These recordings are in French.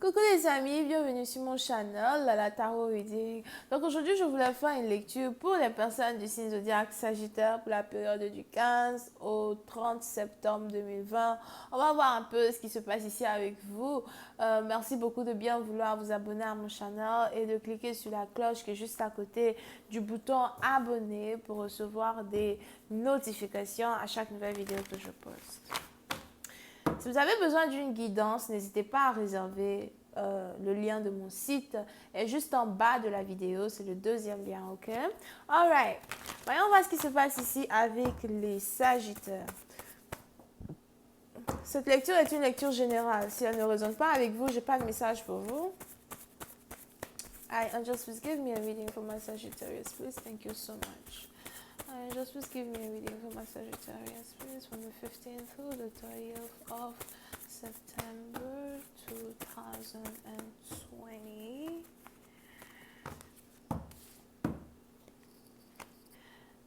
Coucou les amis, bienvenue sur mon channel, la Tarot Reading. Donc aujourd'hui, je voulais faire une lecture pour les personnes du signe zodiaque Sagittaire pour la période du 15 au 30 septembre 2020. On va voir un peu ce qui se passe ici avec vous. Merci beaucoup de bien vouloir vous abonner à mon channel et de cliquer sur la cloche qui est juste à côté du bouton abonner pour recevoir des notifications à chaque nouvelle vidéo que je poste. Si vous avez besoin d'une guidance, n'hésitez pas à réserver le lien de mon site. Et juste en bas de la vidéo, c'est le deuxième lien, ok? Alright. Voyons voir ce qui se passe ici avec les Sagittaires. Cette lecture est une lecture générale. Si elle ne résonne pas avec vous, je n'ai pas de message pour vous. Angels, please give me a reading for my Sagittarius, please. Thank you so much. Just please give me a reading for my Sagittarius, please, from the 15th to the 30th of September 2020.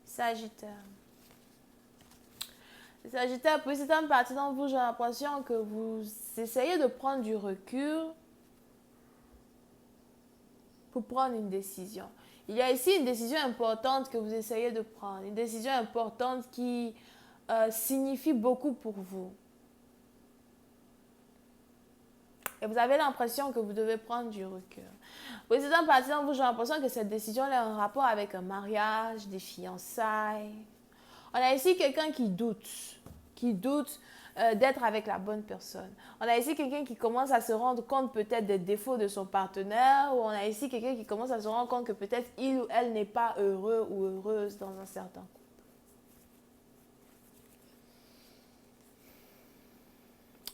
Sagittaire. Les Sagittaires, pour certaines parties d'entre vous, j'ai l'impression que vous essayez de prendre du recul pour prendre une décision. Il y a ici une décision importante que vous essayez de prendre, une décision importante qui signifie beaucoup pour vous. Et vous avez l'impression que vous devez prendre du recul. Pour certaines parties d'entre vous, j'ai l'impression que cette décision a un rapport avec un mariage, des fiançailles. On a ici quelqu'un qui doute d'être avec la bonne personne. On a ici quelqu'un qui commence à se rendre compte peut-être des défauts de son partenaire, ou on a ici quelqu'un qui commence à se rendre compte que peut-être il ou elle n'est pas heureux ou heureuse dans un certain couple.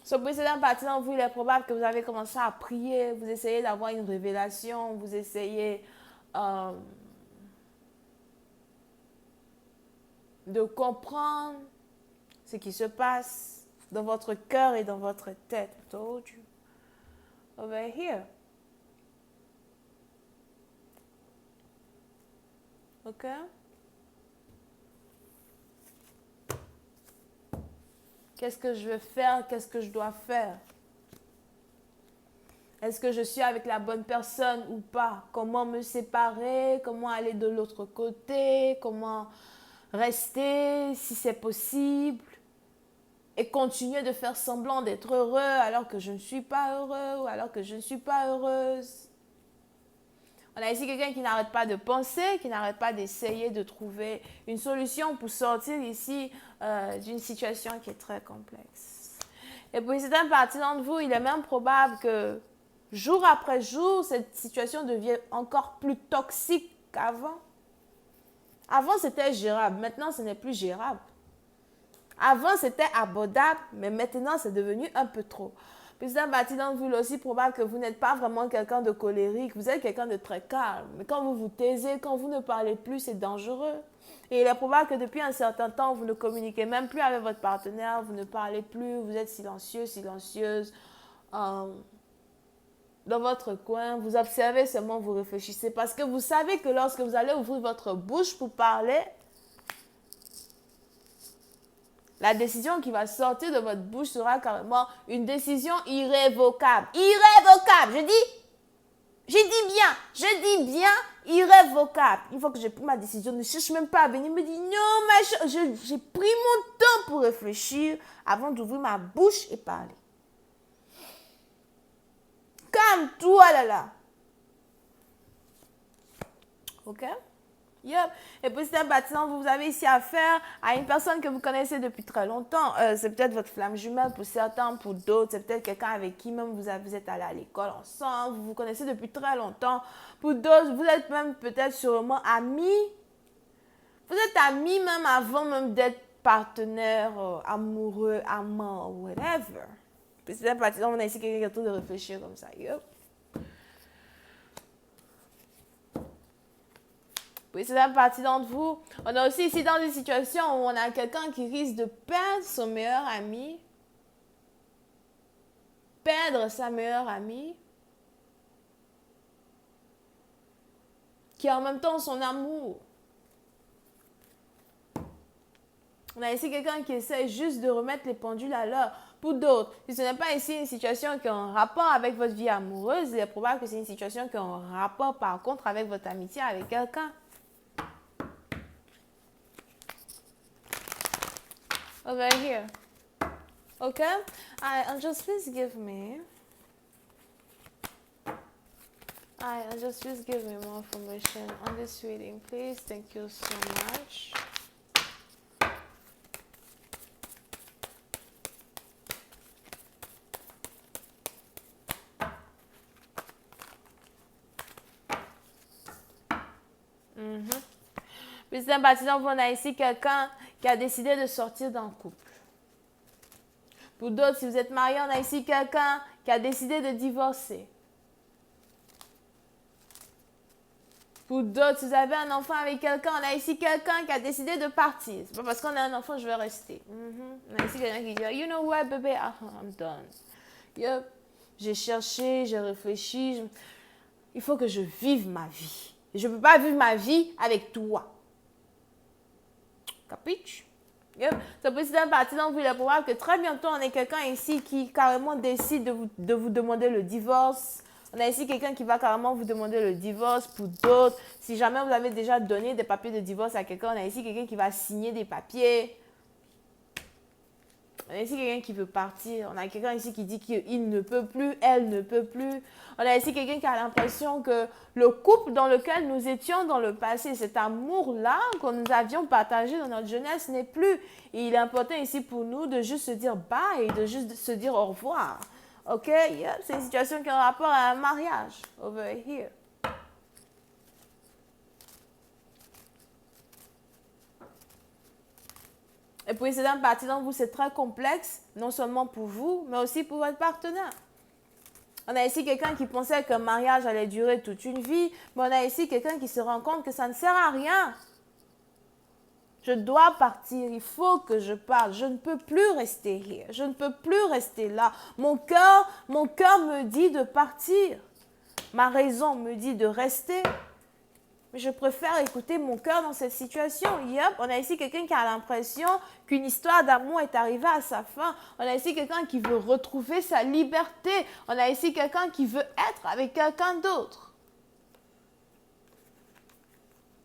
Sur le précédent partie d'entre vous, il est probable que vous avez commencé à prier, vous essayez d'avoir une révélation, vous essayez de comprendre ce qui se passe dans votre cœur et dans votre tête. I told you. Over here. Ok? Qu'est-ce que je veux faire? Qu'est-ce que je dois faire? Est-ce que je suis avec la bonne personne ou pas? Comment me séparer? Comment aller de l'autre côté? Comment rester si c'est possible? Et continuer de faire semblant d'être heureux alors que je ne suis pas heureux ou alors que je ne suis pas heureuse. On a ici quelqu'un qui n'arrête pas de penser, qui n'arrête pas d'essayer de trouver une solution pour sortir ici d'une situation qui est très complexe. Et pour certaines parties d'entre vous, il est même probable que jour après jour, cette situation devient encore plus toxique qu'avant. Avant, c'était gérable. Maintenant, ce n'est plus gérable. Avant, c'était abordable, mais maintenant, c'est devenu un peu trop. Puis c'est un parti d'entre vous, il est aussi probable que vous n'êtes pas vraiment quelqu'un de colérique. Vous êtes quelqu'un de très calme. Mais quand vous vous taisez, quand vous ne parlez plus, c'est dangereux. Et il est probable que depuis un certain temps, vous ne communiquez même plus avec votre partenaire, vous ne parlez plus, vous êtes silencieux, silencieuse. Dans votre coin, vous observez seulement, vous réfléchissez. Parce que vous savez que lorsque vous allez ouvrir votre bouche pour parler, la décision qui va sortir de votre bouche sera carrément une décision irrévocable. Irrévocable, je dis bien irrévocable. Une fois que j'ai pris ma décision, ne cherche même pas à venir me dire non, j'ai pris mon temps pour réfléchir avant d'ouvrir ma bouche et parler. Calme-toi là. Ok? Yep. Et puis c'est un bâtiment, vous avez ici affaire à une personne que vous connaissez depuis très longtemps. C'est peut-être votre flamme jumelle pour certains, pour d'autres, c'est peut-être quelqu'un avec qui même vous êtes allé à l'école ensemble, vous vous connaissez depuis très longtemps. Pour d'autres, vous êtes même peut-être sûrement amis. Vous êtes amis même avant même d'être partenaire, amoureux, amant, whatever. Puis c'est un bâtiment, on a ici quelqu'un qui a tout de réfléchir comme ça. Yep. Oui, c'est une partie d'entre vous. On a aussi ici dans des situations où on a quelqu'un qui risque de perdre son meilleur ami. Perdre sa meilleure amie. Qui est en même temps son amour. On a ici quelqu'un qui essaie juste de remettre les pendules à l'heure. Pour d'autres, si ce n'est pas ici une situation qui est en rapport avec votre vie amoureuse, il est probable que c'est une situation qui est en rapport par contre avec votre amitié avec quelqu'un. Over here. Okay? Just please give me. Just please give me more information on this reading, please. Thank you so much. Puis c'est un baptisant, on a ici quelqu'un qui a décidé de sortir d'un couple. Pour d'autres, si vous êtes marié, on a ici quelqu'un qui a décidé de divorcer. Pour d'autres, si vous avez un enfant avec quelqu'un, on a ici quelqu'un qui a décidé de partir. C'est pas parce qu'on a un enfant, je vais rester. On a ici quelqu'un qui dit, you know what, baby, I'm done. Yep. J'ai cherché, j'ai réfléchi. Il faut que je vive ma vie. Je ne peux pas vivre ma vie avec toi. Capiche? Yep. Ça peut être un parti dont il est probable que très bientôt, on ait quelqu'un ici qui carrément décide de vous demander le divorce. On a ici quelqu'un qui va carrément vous demander le divorce. Pour d'autres, si jamais vous avez déjà donné des papiers de divorce à quelqu'un, on a ici quelqu'un qui va signer des papiers. On a ici quelqu'un qui veut partir. On a quelqu'un ici qui dit qu'il ne peut plus, elle ne peut plus. On a ici quelqu'un qui a l'impression que le couple dans lequel nous étions dans le passé, cet amour-là que nous avions partagé dans notre jeunesse n'est plus. Et il est important ici pour nous de juste se dire bye, de juste se dire au revoir. Ok? Yeah, c'est une situation qui a un rapport à un mariage. Over here. Et puis, c'est un parti dont vous, c'est très complexe, non seulement pour vous, mais aussi pour votre partenaire. On a ici quelqu'un qui pensait qu'un mariage allait durer toute une vie, mais on a ici quelqu'un qui se rend compte que ça ne sert à rien. Je dois partir, il faut que je parte, je ne peux plus rester here, je ne peux plus rester là. Mon cœur me dit de partir. Ma raison me dit de rester. Mais je préfère écouter mon cœur dans cette situation. Yep, on a ici quelqu'un qui a l'impression qu'une histoire d'amour est arrivée à sa fin. On a ici quelqu'un qui veut retrouver sa liberté. On a ici quelqu'un qui veut être avec quelqu'un d'autre.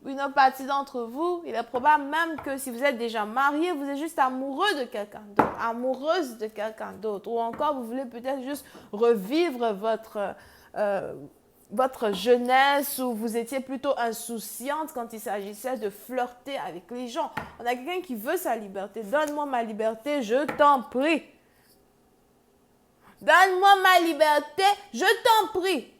Une partie d'entre vous, il est probable même que si vous êtes déjà marié, vous êtes juste amoureux de quelqu'un d'autre, amoureuse de quelqu'un d'autre. Ou encore, vous voulez peut-être juste revivre votre jeunesse où vous étiez plutôt insouciante quand il s'agissait de flirter avec les gens. On a quelqu'un qui veut sa liberté. Donne-moi ma liberté, je t'en prie. Donne-moi ma liberté, je t'en prie.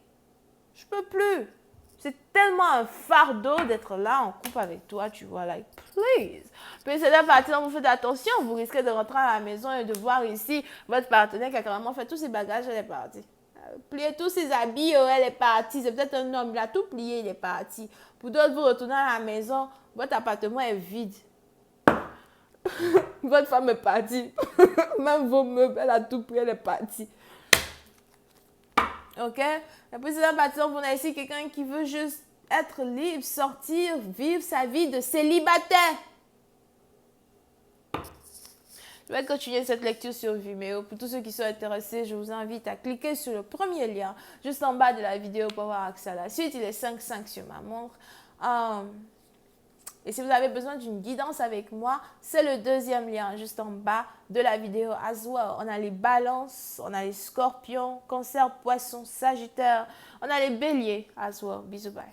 Je peux plus. C'est tellement un fardeau d'être là en couple avec toi, tu vois, like, please. Puis c'est la partie dont vous faites attention, vous risquez de rentrer à la maison et de voir ici votre partenaire qui a carrément fait tous ses bagages, elle est partie. Plié tous ses habits, elle est partie. C'est peut-être un homme, il a tout plié, il est parti. Pour d'autres, vous retournez à la maison, votre appartement est vide. Votre femme est partie. Même vos meubles, elle a tout pris, elle est partie. Ok? Et puis c'est la partie dont on a ici quelqu'un qui veut juste être libre, sortir, vivre sa vie de célibataire. Je vais continuer cette lecture sur Vimeo. Pour tous ceux qui sont intéressés, je vous invite à cliquer sur le premier lien juste en bas de la vidéo pour avoir accès à la suite. Il est 5,5 sur ma montre. Et si vous avez besoin d'une guidance avec moi, c'est le deuxième lien juste en bas de la vidéo as well. On a les balances, on a les scorpions, cancer, poisson, sagittaire. On a les béliers as well. Bisous, bye.